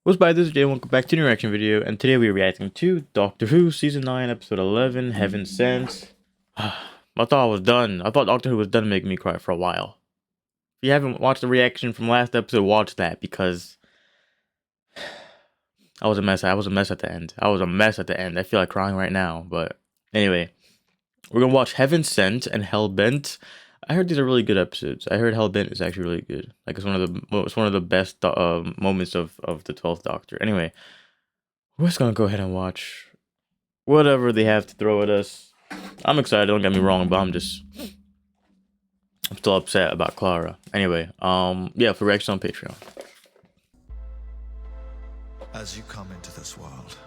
What's by this day? Welcome back to the reaction video, and today we are reacting to Doctor Who Season 9, Episode 11, Heaven Sent. I thought I was done. I thought Doctor Who was done making me cry for a while. If you haven't watched the reaction from last episode, watch that, because I was a mess. I was a mess at the end. I feel like crying right now, but anyway. We're gonna watch Heaven Sent and Hellbent. I heard these are really good episodes. I heard Hellbent is actually really good. Like it's one of the best moments of the 12th Doctor. Anyway, we're just gonna go ahead and watch whatever they have to throw at us. I'm excited. Don't get me wrong, but I'm still upset about Clara. Anyway, yeah, for reaction on Patreon. As you come into this world,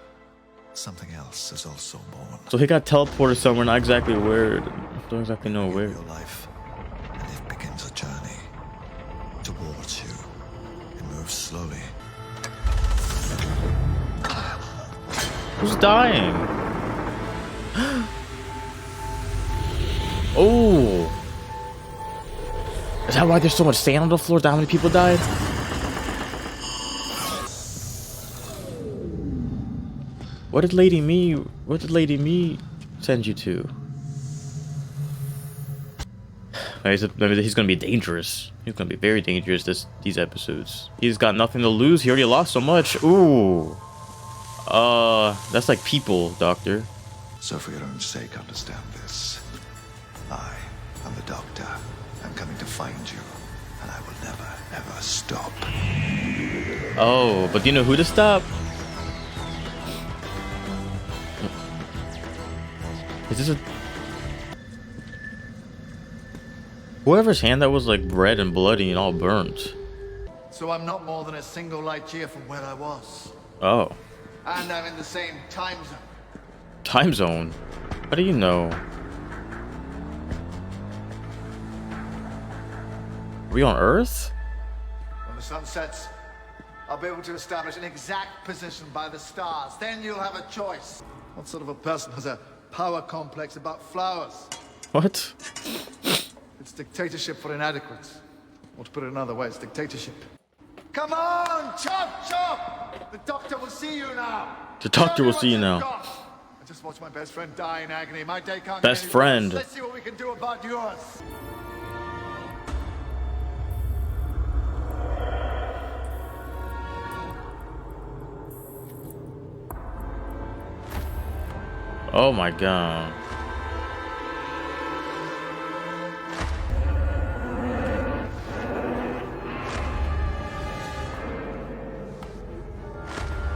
something else is also born. So he got teleported somewhere, not exactly where. Don't exactly know where. Your life, and it begins a journey towards you. It moves slowly. Who's dying? Oh, is that why there's so much sand on the floor? Is that how many people died? What did Lady Me send you to? Maybe he's gonna be dangerous. He's gonna be very dangerous these episodes. He's got nothing to lose. He already lost so much. Ooh. That's like people, Doctor. So for your own sake, understand this. I am the Doctor. I'm coming to find you, and I will never, ever stop. Oh, but do you know who to stop? Is this a... Whoever's hand that was like red and bloody and all burnt. So I'm not more than a single light year from where I was. Oh. And I'm in the same time zone. Time zone? How do you know? Are we on Earth? When the sun sets, I'll be able to establish an exact position by the stars. Then you'll have a choice. What sort of a person has a power complex about flowers? What? It's dictatorship for inadequates. Or to put it another way, it's dictatorship. Come on, chop, chop! The Doctor will see you now. The Doctor will see you now. I just watched my best friend die in agony. My day can't Best get any friend. worse. Let's see what we can do about yours. Oh my god.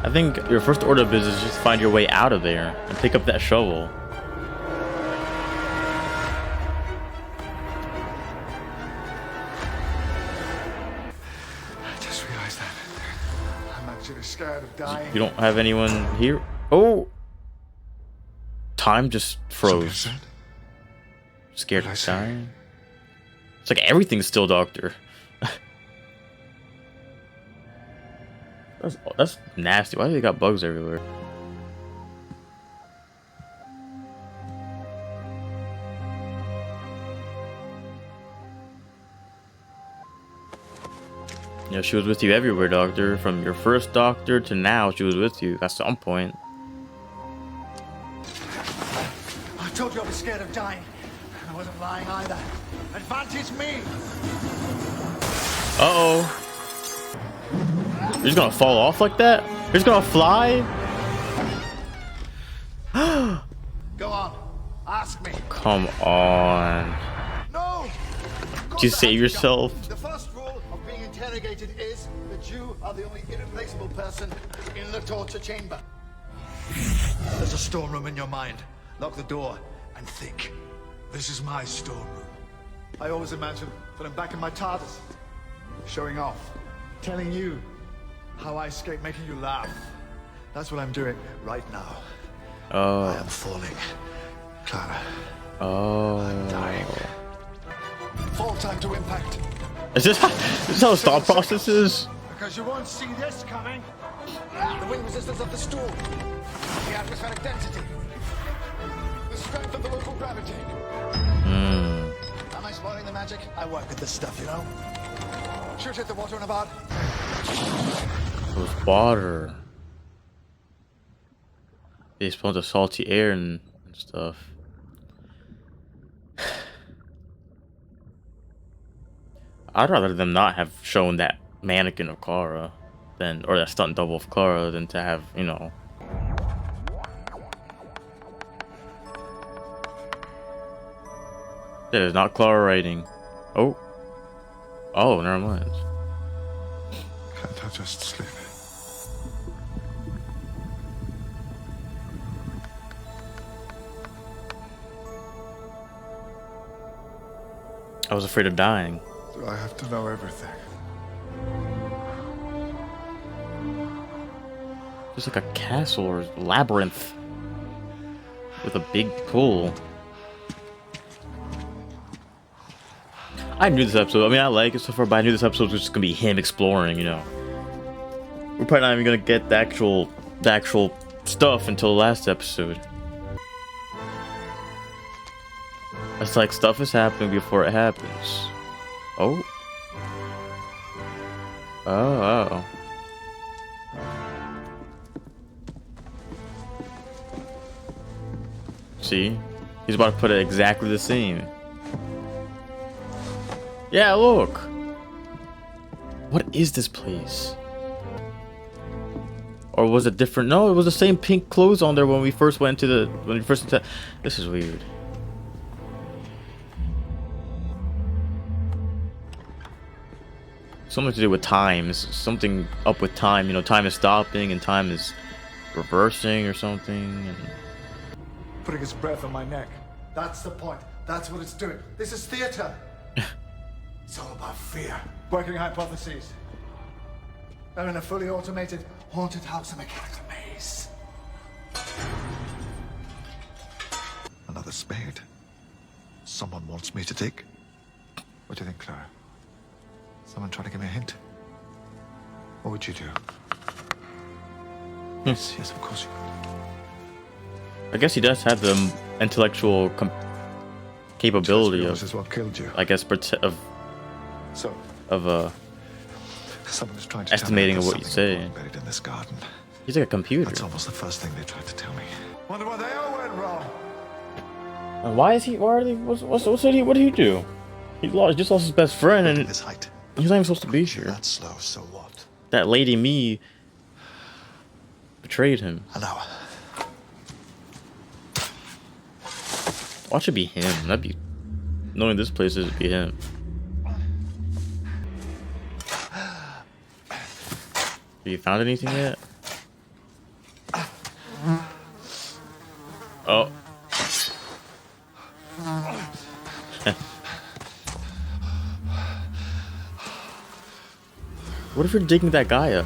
I think your first order of business is just find your way out of there and pick up that shovel. I just realized that. I'm actually scared of dying. You don't have anyone here? Oh! Time just froze. Scared of dying? It's like everything's still Doctor. That's nasty. Why do they got bugs everywhere? Yeah, she was with you everywhere, Doctor. From your first Doctor to now, she was with you at some point. I told you I was scared of dying. I wasn't lying either. Advantage me! Uh-oh. You're just gonna fall off like that? You're just gonna fly? Go on. Ask me. Come on. No! Did you save yourself? The first rule of being interrogated is that you are the only irreplaceable person in the torture chamber. There's a storeroom in your mind. Lock the door and think. This is my storeroom. I always imagine that I'm back in my TARDIS, showing off, telling you how I escaped making you laugh. That's what I'm doing right now. Oh. I am falling. Clara. Oh. I'm dying. Fall time to impact. Is this how the thought process is? Because you won't see this coming. The wind resistance of the storm. The atmospheric density. The strength of the local gravity. Am I spoiling the magic? I work with this stuff, you know. Shoot at the water in about. It was water. They spawned the salty air and stuff. I'd rather them not have shown that mannequin of Clara than, or that stunt double of Clara, than to have, you know. That is not Clara writing. Oh. Oh, never mind. Can't I just sleep? I was afraid of dying. Do I have to know everything? Just like a castle or labyrinth with a big pool. I knew this episode. I mean, I like it so far, but I knew this episode was just gonna be him exploring. You know, we're probably not even gonna get the actual stuff until the last episode. It's like stuff is happening before it happens. Oh. Oh. See? He's about to put it exactly the same. Yeah, look. What is this place? Or was it different? No, it was the same pink clothes on there when we first went to the... This is weird. Something to do with time. Something up with time. You know, time is stopping and time is reversing or something. And... Putting his breath on my neck. That's the point. That's what it's doing. This is theater. It's all about fear. Working hypotheses. They're in a fully automated haunted house, a mechanical maze. Another spade. Someone wants me to dig. What do you think, Clara? Someone trying to give me a hint? What would you do? Yes, of course you would. I guess he does have the intellectual capability This of, is what killed you. I guess, So, someone is trying to estimating tell me what you say. buried in this garden. He's like a computer. That's almost the first thing they tried to tell me. Wonder why they all went wrong. And why is he? Why are they? What did he do? He just lost his best friend, and This height. he's not even supposed to be here. That's slow, so what? That lady me betrayed him. An hour. Watch it be him. That'd be, knowing this place, it'd be him. Have you found anything yet? Oh. What if you're digging that guy up?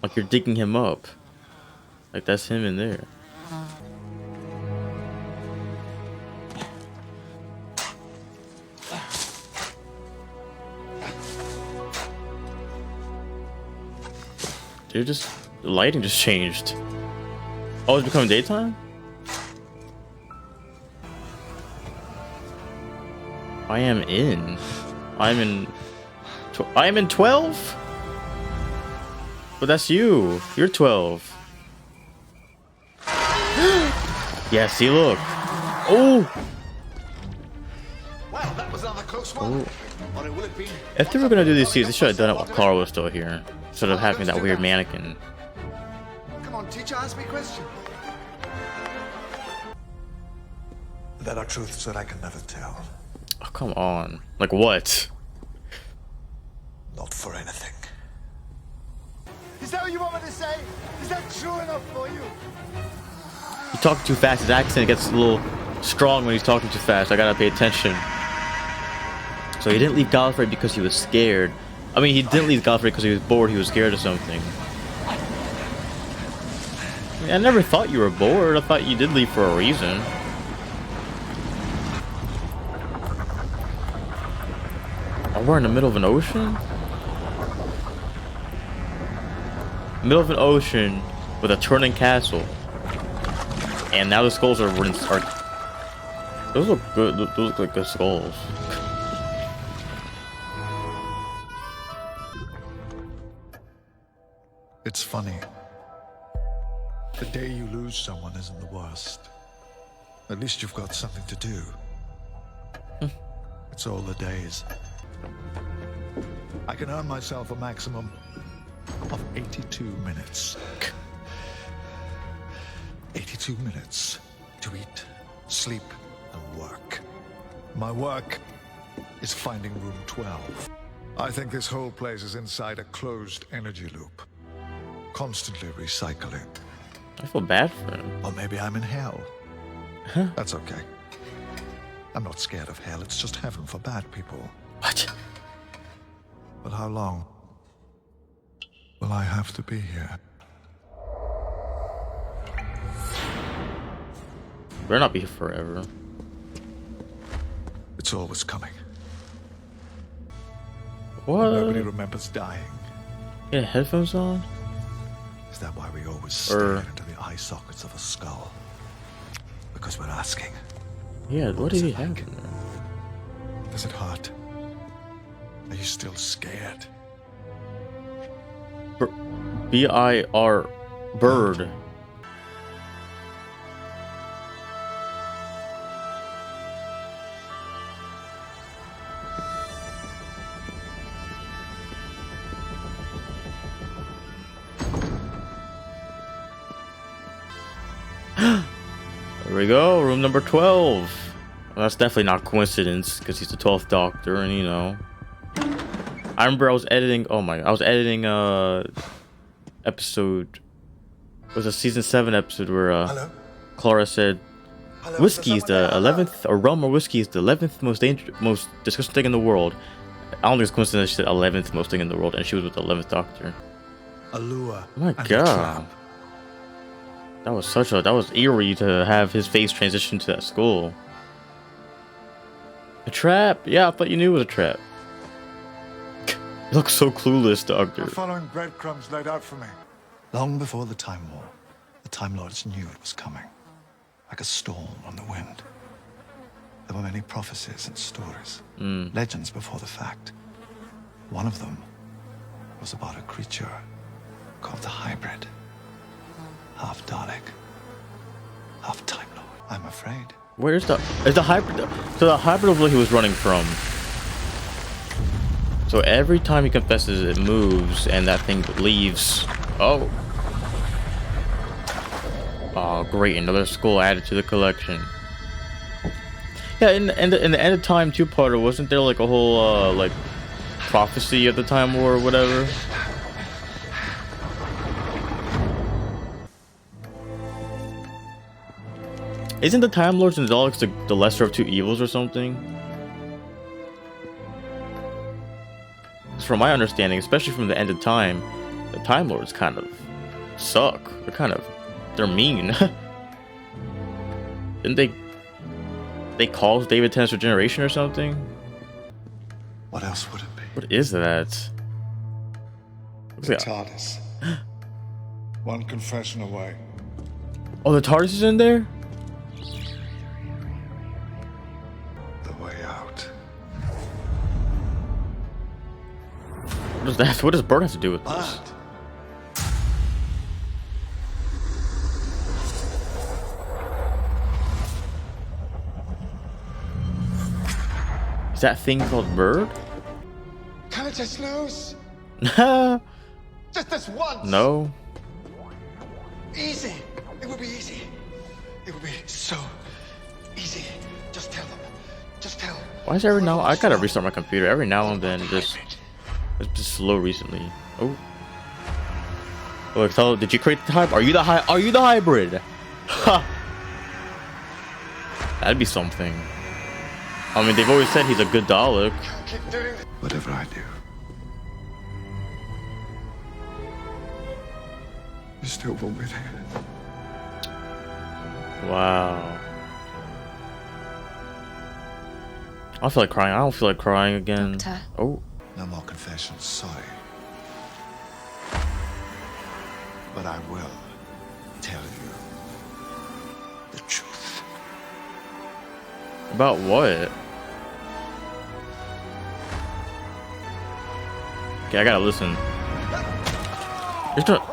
Like you're digging him up. Like that's him in there. Dude, the lighting just changed. Oh, it's becoming daytime? I am in 12? But that's you. You're 12. Yeah, see, look. Oh! Well, that was another close one. Or it would have been. If they were gonna do these scenes, they should have done it while Clara was still here. Instead of having that weird mannequin. Come on, teacher, ask me a question. There are truths that I can never tell. Oh, come on. Like what? Not for anything. Is that what you want me to say? Is that true enough for you? He's talking too fast. His accent gets a little strong when he's talking too fast. I gotta pay attention. So he didn't leave Gallifrey because he was scared. I mean, he didn't leave Gallifrey because he was bored. He was scared of something. I mean, I never thought you were bored. I thought you did leave for a reason. Oh, we're in the middle of an ocean? Middle of an ocean with a turning castle. And now the skulls are those look good. Those look like good skulls. It's funny. The day you lose someone isn't the worst. At least you've got something to do. It's all the days. I can earn myself a maximum of 82 minutes. 82 minutes to eat, sleep, and work. My work is finding room 12. I think this whole place is inside a closed energy loop, constantly recycling. I feel bad for him. Or maybe I'm in hell. That's okay. I'm not scared of hell, it's just heaven for bad people. What? But how long will I have to be here? Better not be here forever. It's always coming. What? Nobody remembers dying. Yeah, headphones on? Is that why we always stare into the eye sockets of a skull? Because we're asking, Yeah, what did he have like? in there? does it hurt? Are you still scared? B-I-R, bird. There we go, room number 12. Well, that's definitely not coincidence because he's the 12th Doctor, and you know. I remember I was editing. Oh my! I was editing episode. It was a season 7 episode where Hello? Clara said, Hello? "Whiskey is the Hello? 11th, or rum or whiskey is the 11th most disgusting thing in the world." I don't think it's coincidence she said 11th most thing in the world, and she was with the 11th Doctor. A lure. Oh my and a god. trap. That was eerie to have his face transition to that skull. A trap? Yeah, I thought you knew it was a trap. You look so clueless, Doctor. I'm following breadcrumbs laid out for me. Long before the Time War, the Time Lords knew it was coming. Like a storm on the wind. There were many prophecies and stories. Legends before the fact. One of them was about a creature called the Hybrid. Half Dalek, half Time Lord. I'm afraid. Where's the hybrid? So the hybrid was what he was running from. So every time he confesses, it moves, and that thing leaves. Oh. Oh, great! Another skull added to the collection. Yeah, in the End of Time two-parter, wasn't there like a whole like prophecy of the Time War or whatever? Isn't the Time Lords and Daleks the lesser of two evils or something? From my understanding, especially from the End of Time, the Time Lords kind of suck. They're mean. Didn't they cause David Tennant's regeneration or something? What else would it be? What is that? Looks The like- TARDIS. One confession away. Oh, the TARDIS is in there? The way out. What is that? What does Bert have to do with this? But Is that thing called Bird? Can I just lose? No. Just this once? Easy. It would be easy. It would be so easy. Just tell them. Just tell. Why is every now? I gotta restart my computer every now and then. It's just slow recently. Oh. Oh, tell. Did you create the hybrid? Are you the hybrid? Ha. That'd be something. I mean, they've always said he's a good Dalek. Keep doing this. whatever I do, you still won't be there. Wow. I feel like crying. I don't feel like crying again. Doctor. Oh. No more confessions, sorry. But I will tell you the truth. About what? Okay, I gotta listen. It's not.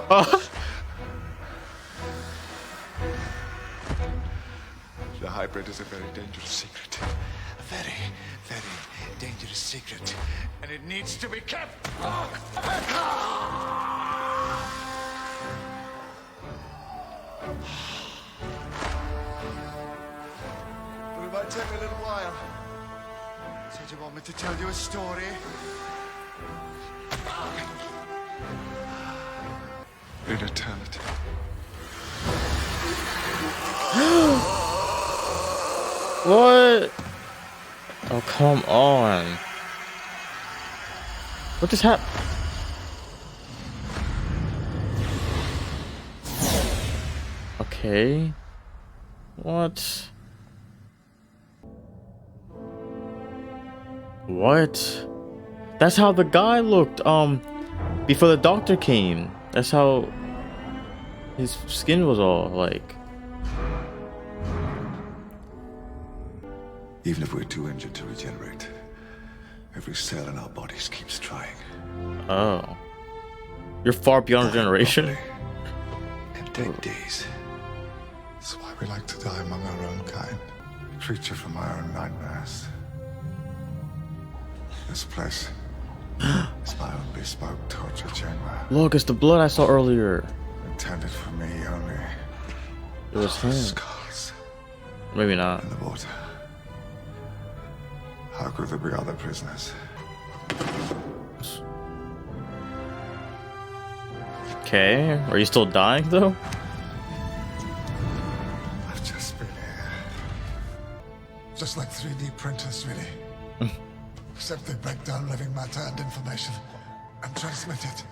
Oh. The hybrid is a very dangerous secret. A very, very dangerous secret. And it needs to be kept. But it might take me a little while. So do you want me to tell you a story? In eternity. What? Oh, come on. What just happened? Okay. What? What? That's how the guy looked, before the doctor came. That's how his skin was all like. Even if we're too injured to regenerate, every cell in our bodies keeps trying. Oh. You're far beyond a generation. Can take days. That's why we like to die among our own kind. Creature from our own nightmares. This place is my own bespoke torture chamber. Look, it's the blood I saw earlier. Intended for me only. It was him. Skulls Maybe not. in the water. How could there be other prisoners? Okay. Are you still dying though? I've just been here. Just like 3D printers, really. Except they break down living matter and information and transmit it.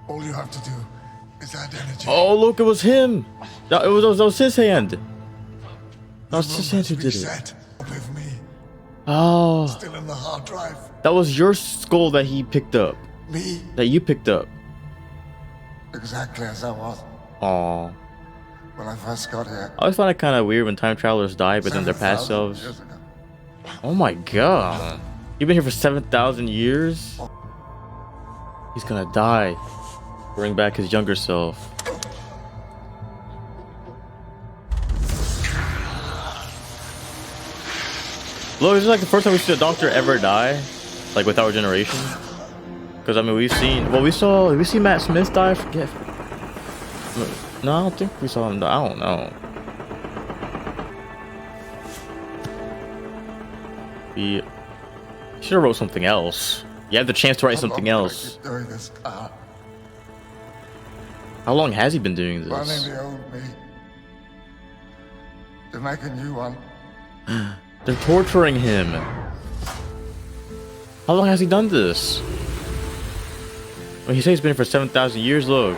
All you have to do is add energy. Oh, look, it was him. That was his hand. That was his hand who did it. Reset with me. Oh, Still in the hard drive. that was your skull that he picked up. Me, That you picked up. exactly as I was Oh. when I first got here. I always find it kind of weird when time travelers die, but then their past 7,000 selves. years ago. Oh my god. You've been here for 7,000 years? He's gonna die. Bring back his younger self. Look, this is like the first time we see a doctor ever die, like without regeneration. Because I mean, we see Matt Smith die. I forget. No, I don't think we saw him die. I don't know. We should have wrote something else. You had the chance to write something How long else. can I keep doing this? How long has he been doing Running this? the old me. To make a new one. They're torturing him. How long has he done this? Well, he says he's been here for 7,000 years. Look.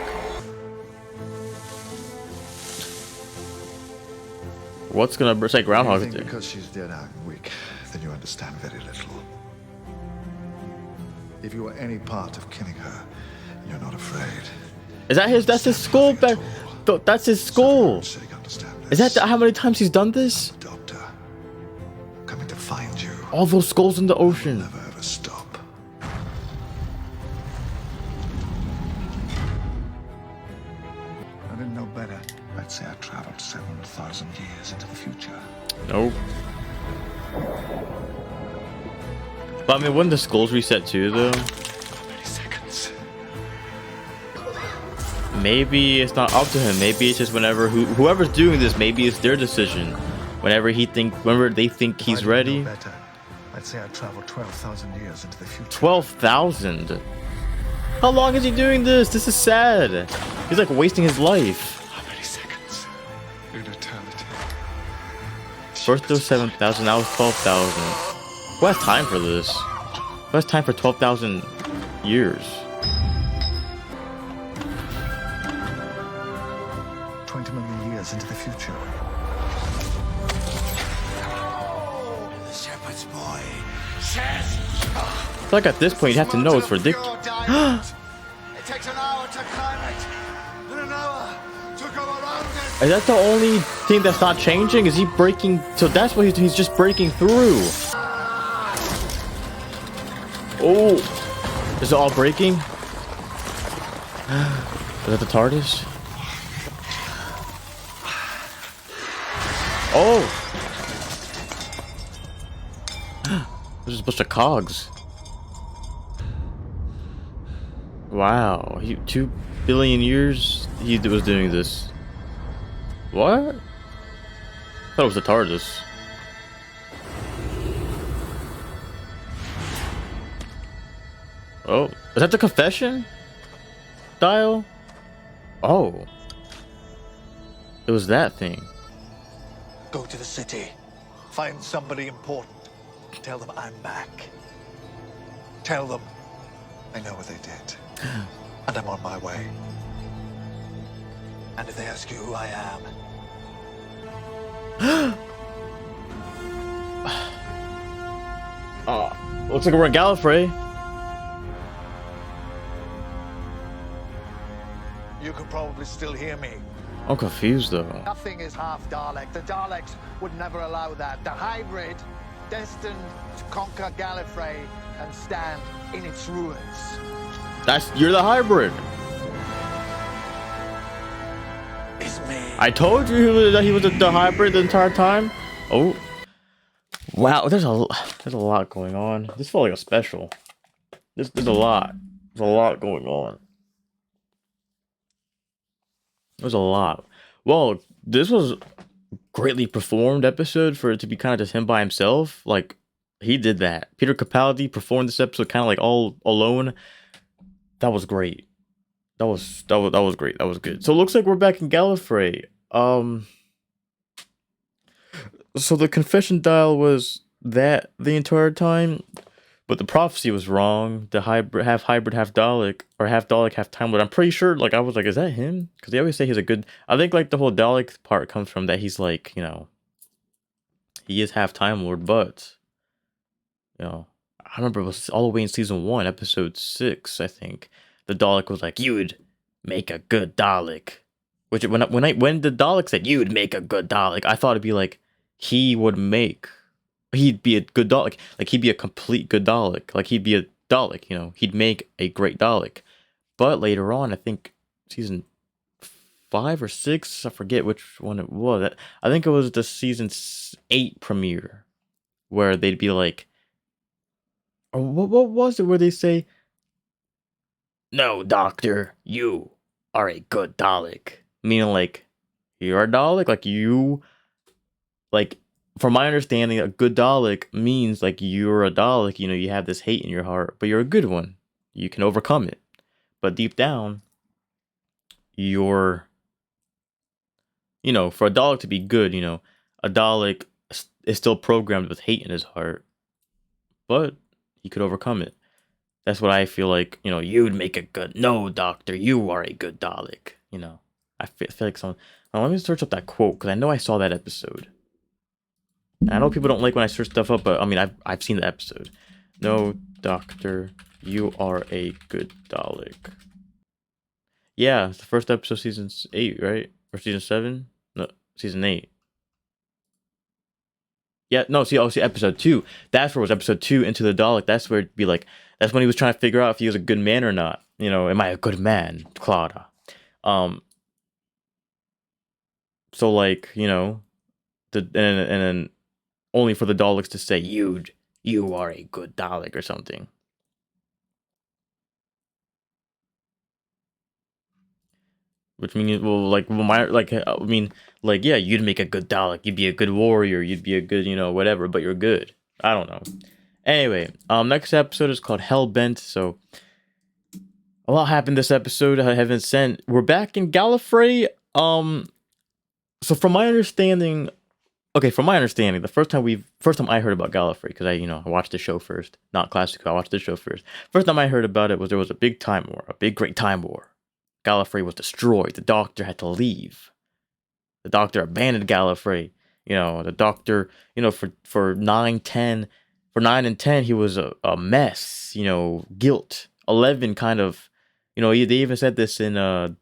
What's gonna burst like Groundhog You think Day? because she's dead out and weak, then you understand very little. If you were any part of killing her, you're not afraid. Is that his? That's his skull back. That's his skull. So you understand Is this. that how many times he's done this? The doctor coming to find you. All those skulls in the ocean. Never ever stop. I didn't know better. I'd say I traveled 7,000 years into the future. Nope. But I mean, wouldn't the skulls reset too, though? How many seconds? Maybe it's not up to him. Maybe it's just whenever whoever's doing this, maybe it's their decision. Whenever they think If I he's didn't ready. know better, I'd say I traveled 12,000 years into the future. 12,000. How long is he doing this? This is sad. He's like wasting his life. How many seconds? In eternity. First there was 7,000, now it's 12,000. Who has time for this? Who has time for 12,000 years? 20 million years into the future. The shepherd's boy says. I feel like at this point you'd have to know it's ridiculous. It takes an hour to climb it, and an hour to go around it. Is that the only thing that's not changing? Is he breaking? So that's what he's just breaking through. Oh, is it all breaking? Is that the TARDIS? Oh! There's a bunch of cogs. Wow. 2 billion years he was doing this. What? I thought it was the TARDIS. Oh, is that the confession dial? Oh. It was that thing. Go to the city. Find somebody important. Tell them I'm back. Tell them I know what they did. And I'm on my way. And if they ask you who I am... Looks like we're in Gallifrey. You can probably still hear me. I'm confused though. Nothing is half Dalek. The Daleks would never allow that. The hybrid, destined to conquer Gallifrey and stand in its ruins. You're the hybrid. It's me. I told you that he was the hybrid the entire time. Oh, wow! There's a lot going on. This felt like a special. There's a lot. There's a lot going on. There's a lot. Well, this was greatly performed episode for it to be kind of just him by himself. Like he did that. Peter Capaldi performed this episode kind of like all alone. That was great. That was great. That was good. So it looks like we're back in Gallifrey. So the confession dial was that the entire time, but the prophecy was wrong. The hybrid, half Dalek, or half Dalek, half Time Lord. I'm pretty sure. Like I was like, is that him? Because they always say he's a good. I think like the whole Dalek part comes from that he's like, you know, he is half Time Lord, but you know, I remember it was all the way in season 1, episode 6, I think. The Dalek was like, "You'd make a good Dalek," which when the Dalek said, "You'd make a good Dalek," I thought it'd be like he'd be a good Dalek, like he'd be a complete good Dalek, like he'd be a Dalek, you know, he'd make a great Dalek. But later on, I think season 5 or 6, I forget which one it was. I think it was the season 8 premiere where they'd be like, or what was it where they say, "No, Doctor, you are a good Dalek." Meaning like, you're a Dalek? Like you, like, from my understanding, a good Dalek means like you're a Dalek, you know, you have this hate in your heart, but you're a good one. You can overcome it. But deep down, you're, you know, for a Dalek to be good, you know, a Dalek is still programmed with hate in his heart, but he could overcome it. That's what I feel like, you know, you'd make a good, no, Doctor, you are a good Dalek, you know. I feel like someone, let me search up that quote, because I know I saw that episode. And I know people don't like when I search stuff up, but I mean, I've seen the episode. "No, Doctor, you are a good Dalek." Yeah, it's the first episode, season 8, right? Or season 7? No, season 8. Yeah, no, see, episode 2. That's where it was, episode 2, Into the Dalek. That's where it'd be like, that's when he was trying to figure out if he was a good man or not. You know, am I a good man, Clara? So like, you know, and then only for the Daleks to say, you are a good Dalek or something. Which means, yeah, you'd make a good Dalek. You'd be a good warrior. You'd be a good, you know, whatever, but you're good. I don't know. Anyway, next episode is called Hellbent. So a lot happened this episode. Heaven Sent. We're back in Gallifrey. So from my understanding, the first time I heard about Gallifrey, because I watched the show first, not Classic. I watched the show first. First time I heard about it was there was a big time war, a big great time war. Gallifrey was destroyed. The Doctor had to leave. The Doctor abandoned Gallifrey. You know, the Doctor, you know, for 9 and 10, he was a mess. You know, guilt. 11 kind of, you know, they even said this in the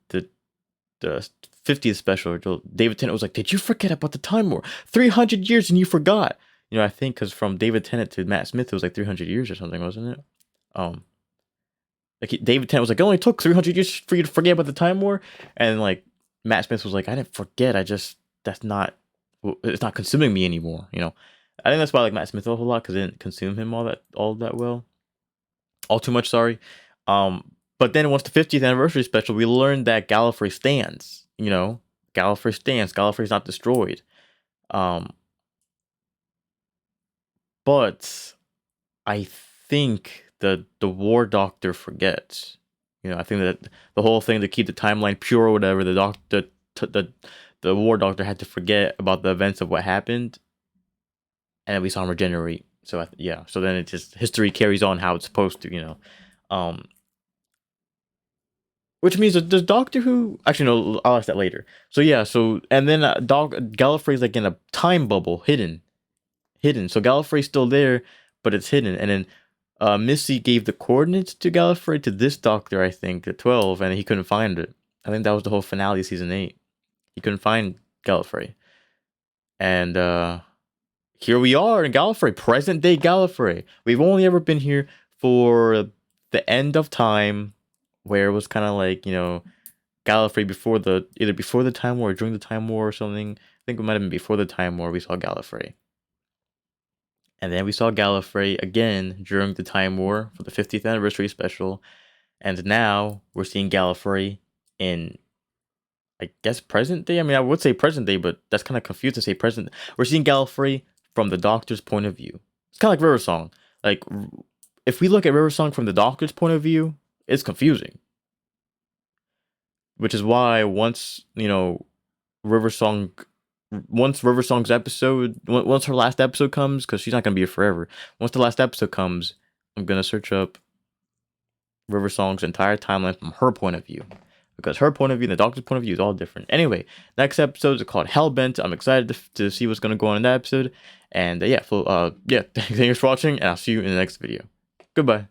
50th special. David Tennant was like, "Did you forget about the Time War? 300 years and you forgot." You know, I think because from David Tennant to Matt Smith, it was like 300 years or something, wasn't it? David Tennant was like, it only took 300 years for you to forget about the Time War, and like Matt Smith was like, I didn't forget. It's not consuming me anymore. You know, I think that's why I like Matt Smith a whole lot, because it didn't consume him all too much. Sorry. But then once the 50th anniversary special, we learned that Gallifrey stands. You know, Gallifrey stands. Gallifrey's not destroyed. But I think the War Doctor forgets. You know, I think that the whole thing to keep the timeline pure or whatever, the War Doctor had to forget about the events of what happened, and then we saw him regenerate. So yeah, so then it just history carries on how it's supposed to. You know, which means that does Doctor Who actually no? I'll ask that later. So yeah, and then Gallifrey's like in a time bubble, hidden. So Gallifrey's still there, but it's hidden. And then Missy gave the coordinates to Gallifrey to this Doctor, I think, at 12, and he couldn't find it. I think that was the whole finale of season 8. He couldn't find Gallifrey. And here we are in Gallifrey, present day Gallifrey. We've only ever been here for the end of time, where it was kind of like, you know, Gallifrey either before the Time War or during the Time War or something. I think it might have been before the Time War we saw Gallifrey. And then we saw Gallifrey again during the Time War for the 50th anniversary special. And now we're seeing Gallifrey in, I guess, present day. I mean, I would say present day, but that's kind of confused to say present. We're seeing Gallifrey from the Doctor's point of view. It's kind of like River Song. Like, if we look at River Song from the Doctor's point of view, it's confusing. Which is why once River Song's episode, once her last episode comes, because she's not going to be here forever. Once the last episode comes, I'm going to search up River Song's entire timeline from her point of view. Because her point of view and the Doctor's point of view is all different. Anyway, next episode is called Hellbent. I'm excited to see what's going to go on in that episode. And thanks for watching, and I'll see you in the next video. Goodbye.